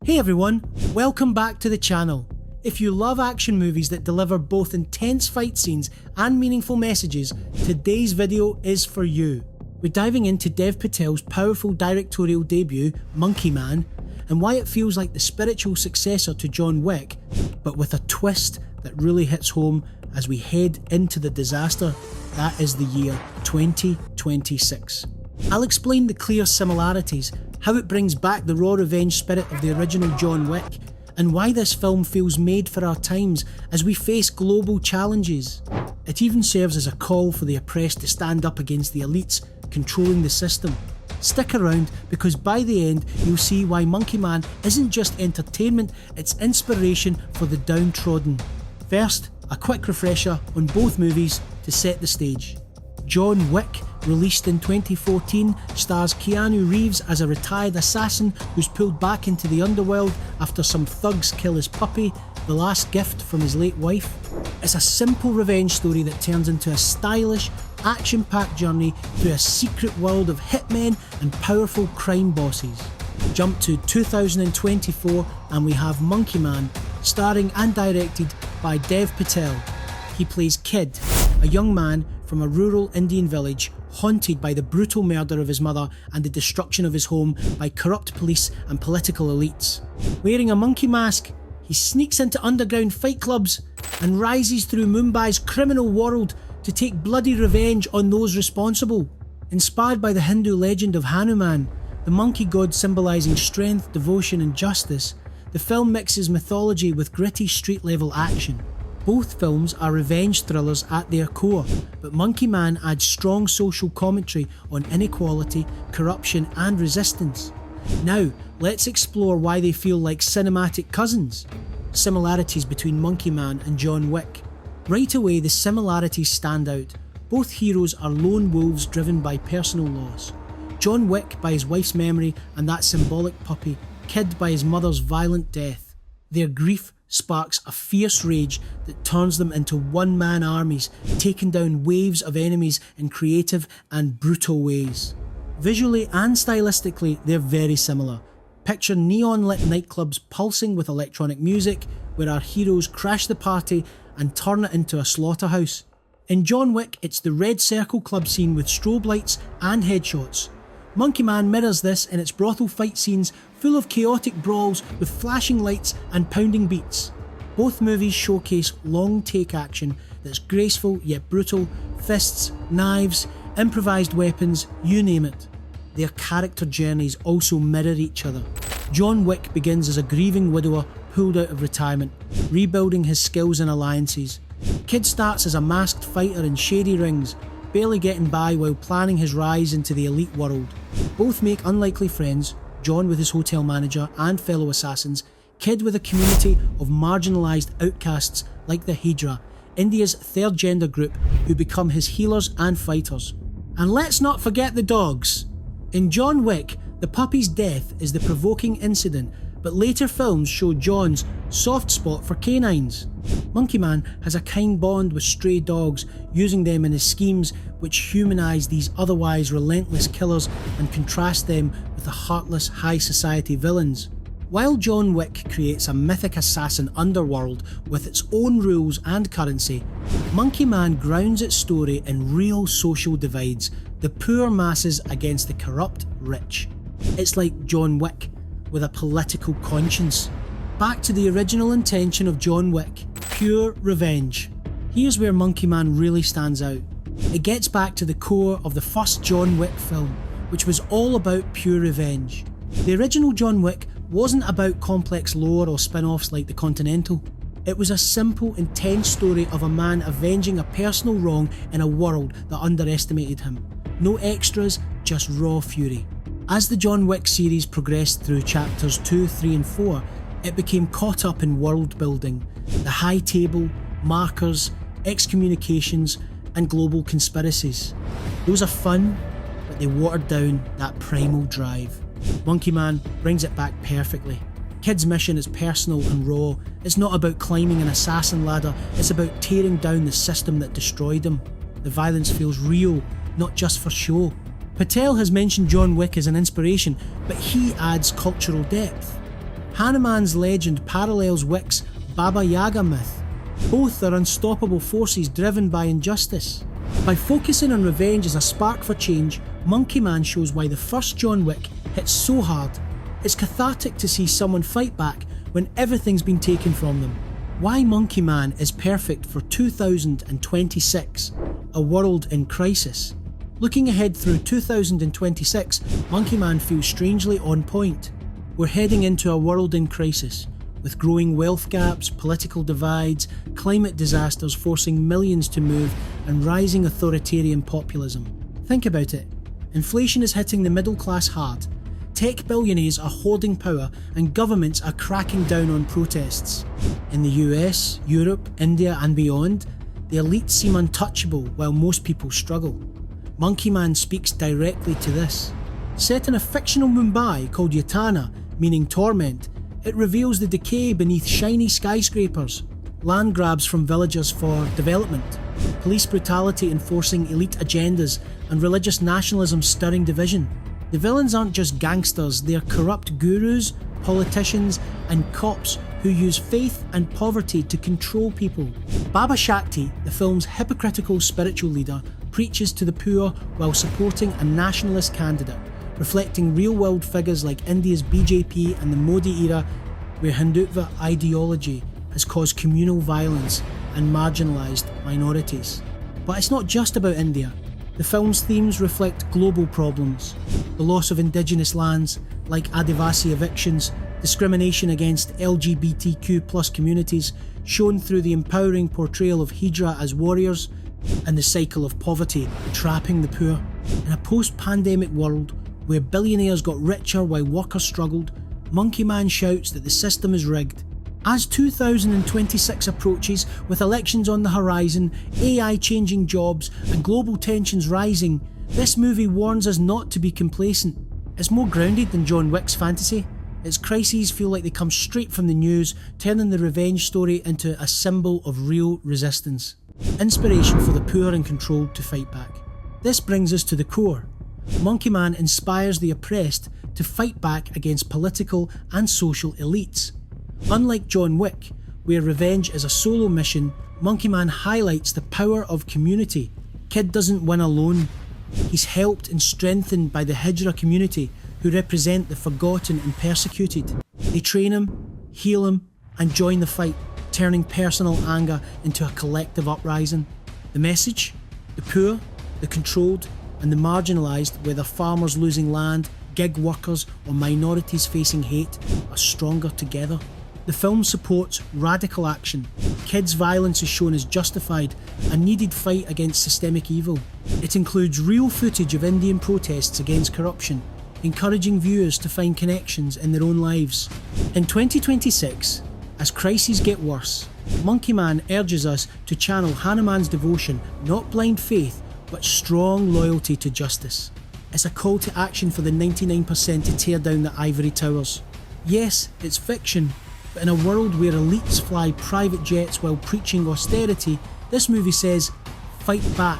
Hey everyone, welcome back to the channel. If you love action movies that deliver both intense fight scenes and meaningful messages, today's video is for you. We're diving into Dev Patel's powerful directorial debut, Monkey Man, and why it feels like the spiritual successor to John Wick, but with a twist that really hits home as we head into the disaster that is the year 2026. I'll explain the clear similarities, how it brings back the raw revenge spirit of the original John Wick, and why this film feels made for our times as we face global challenges. It even serves as a call for the oppressed to stand up against the elites controlling the system. Stick around, because by the end you'll see why Monkey Man isn't just entertainment, it's inspiration for the downtrodden. First, a quick refresher on both movies to set the stage. John Wick, released in 2014, stars Keanu Reeves as a retired assassin who's pulled back into the underworld after some thugs kill his puppy, the last gift from his late wife. It's a simple revenge story that turns into a stylish, action-packed journey through a secret world of hitmen and powerful crime bosses. Jump to 2024 and we have Monkey Man, starring and directed by Dev Patel. He plays Kid, a young man from a rural Indian village haunted by the brutal murder of his mother and the destruction of his home by corrupt police and political elites. Wearing a monkey mask, he sneaks into underground fight clubs and rises through Mumbai's criminal world to take bloody revenge on those responsible. Inspired by the Hindu legend of Hanuman, the monkey god symbolising strength, devotion and justice, the film mixes mythology with gritty street-level action. Both films are revenge thrillers at their core, but Monkey Man adds strong social commentary on inequality, corruption and resistance. Now, let's explore why they feel like cinematic cousins. Similarities between Monkey Man and John Wick. Right away, the similarities stand out. Both heroes are lone wolves driven by personal loss. John Wick by his wife's memory and that symbolic puppy, Kid by his mother's violent death. Their grief sparks a fierce rage that turns them into one-man armies, taking down waves of enemies in creative and brutal ways. Visually and stylistically, they're very similar. Picture neon-lit nightclubs pulsing with electronic music, where our heroes crash the party and turn it into a slaughterhouse. In John Wick, it's the Red Circle club scene with strobe lights and headshots. Monkey Man mirrors this in its brothel fight scenes full of chaotic brawls with flashing lights and pounding beats. Both movies showcase long take action that's graceful yet brutal, fists, knives, improvised weapons, you name it. Their character journeys also mirror each other. John Wick begins as a grieving widower pulled out of retirement, rebuilding his skills and alliances. Kid starts as a masked fighter in shady rings, barely getting by while planning his rise into the elite world. Both make unlikely friends, John with his hotel manager and fellow assassins, Kid with a community of marginalised outcasts like the Hydra, India's third gender group who become his healers and fighters. And let's not forget the dogs. In John Wick, the puppy's death is the provoking incident, but later films show John's soft spot for canines. Monkey Man has a kind bond with stray dogs, using them in his schemes which humanise these otherwise relentless killers and contrast them with the heartless high society villains. While John Wick creates a mythic assassin underworld with its own rules and currency, Monkey Man grounds its story in real social divides, the poor masses against the corrupt rich. It's like John Wick, with a political conscience. Back to the original intention of John Wick, pure revenge. Here's where Monkey Man really stands out. It gets back to the core of the first John Wick film, which was all about pure revenge. The original John Wick wasn't about complex lore or spin-offs like The Continental. It was a simple, intense story of a man avenging a personal wrong in a world that underestimated him. No extras, just raw fury. As the John Wick series progressed through chapters 2, 3 and 4, it became caught up in world building, the high table, markers, excommunications and global conspiracies. Those are fun, but they watered down that primal drive. Monkey Man brings it back perfectly. Kid's mission is personal and raw. It's not about climbing an assassin ladder, it's about tearing down the system that destroyed him. The violence feels real, not just for show. Patel has mentioned John Wick as an inspiration, but he adds cultural depth. Hanuman's legend parallels Wick's Baba Yaga myth. Both are unstoppable forces driven by injustice. By focusing on revenge as a spark for change, Monkey Man shows why the first John Wick hits so hard. It's cathartic to see someone fight back when everything's been taken from them. Why Monkey Man is perfect for 2026, a world in crisis. Looking ahead through 2026, Monkey Man feels strangely on point. We're heading into a world in crisis, with growing wealth gaps, political divides, climate disasters forcing millions to move, and rising authoritarian populism. Think about it. Inflation is hitting the middle class hard. Tech billionaires are hoarding power and governments are cracking down on protests. In the US, Europe, India and beyond, the elites seem untouchable while most people struggle. Monkey Man speaks directly to this. Set in a fictional Mumbai called Yatana, meaning torment, it reveals the decay beneath shiny skyscrapers, land grabs from villagers for development, police brutality enforcing elite agendas, and religious nationalism stirring division. The villains aren't just gangsters, they are corrupt gurus, politicians, and cops who use faith and poverty to control people. Baba Shakti, the film's hypocritical spiritual leader, preaches to the poor while supporting a nationalist candidate, reflecting real-world figures like India's BJP and the Modi era, where Hindutva ideology has caused communal violence and marginalised minorities. But it's not just about India. The film's themes reflect global problems. The loss of indigenous lands, like Adivasi evictions, discrimination against LGBTQ+ communities, shown through the empowering portrayal of Hijra as warriors, and the cycle of poverty trapping the poor. In a post-pandemic world, where billionaires got richer while workers struggled, Monkey Man shouts that the system is rigged. As 2026 approaches, with elections on the horizon, AI changing jobs, and global tensions rising, this movie warns us not to be complacent. It's more grounded than John Wick's fantasy. Its crises feel like they come straight from the news, turning the revenge story into a symbol of real resistance. Inspiration for the poor and controlled to fight back. This brings us to the core. Monkey Man inspires the oppressed to fight back against political and social elites. Unlike John Wick, where revenge is a solo mission, Monkey Man highlights the power of community. Kid doesn't win alone. He's helped and strengthened by the Hijra community, who represent the forgotten and persecuted. They train him, heal him, and join the fight, turning personal anger into a collective uprising. The message? The poor, the controlled, and the marginalised, whether farmers losing land, gig workers, or minorities facing hate, are stronger together. The film supports radical action. Kids' violence is shown as justified, a needed fight against systemic evil. It includes real footage of Indian protests against corruption, encouraging viewers to find connections in their own lives. In 2026, as crises get worse, Monkey Man urges us to channel Hanuman's devotion, not blind faith, but strong loyalty to justice. It's a call to action for the 99% to tear down the ivory towers. Yes, it's fiction, but in a world where elites fly private jets while preaching austerity, this movie says, fight back,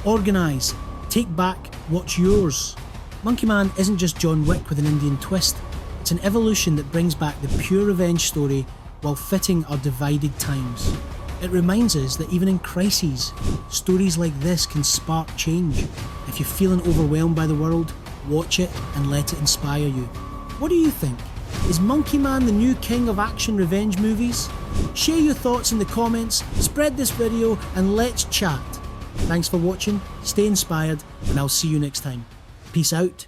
organise, take back what's yours. Monkey Man isn't just John Wick with an Indian twist, it's an evolution that brings back the pure revenge story while fitting our divided times. It reminds us that even in crises, stories like this can spark change. If you're feeling overwhelmed by the world, watch it and let it inspire you. What do you think? Is Monkey Man the new king of action revenge movies? Share your thoughts in the comments, spread this video, and let's chat. Thanks for watching, stay inspired, and I'll see you next time. Peace out.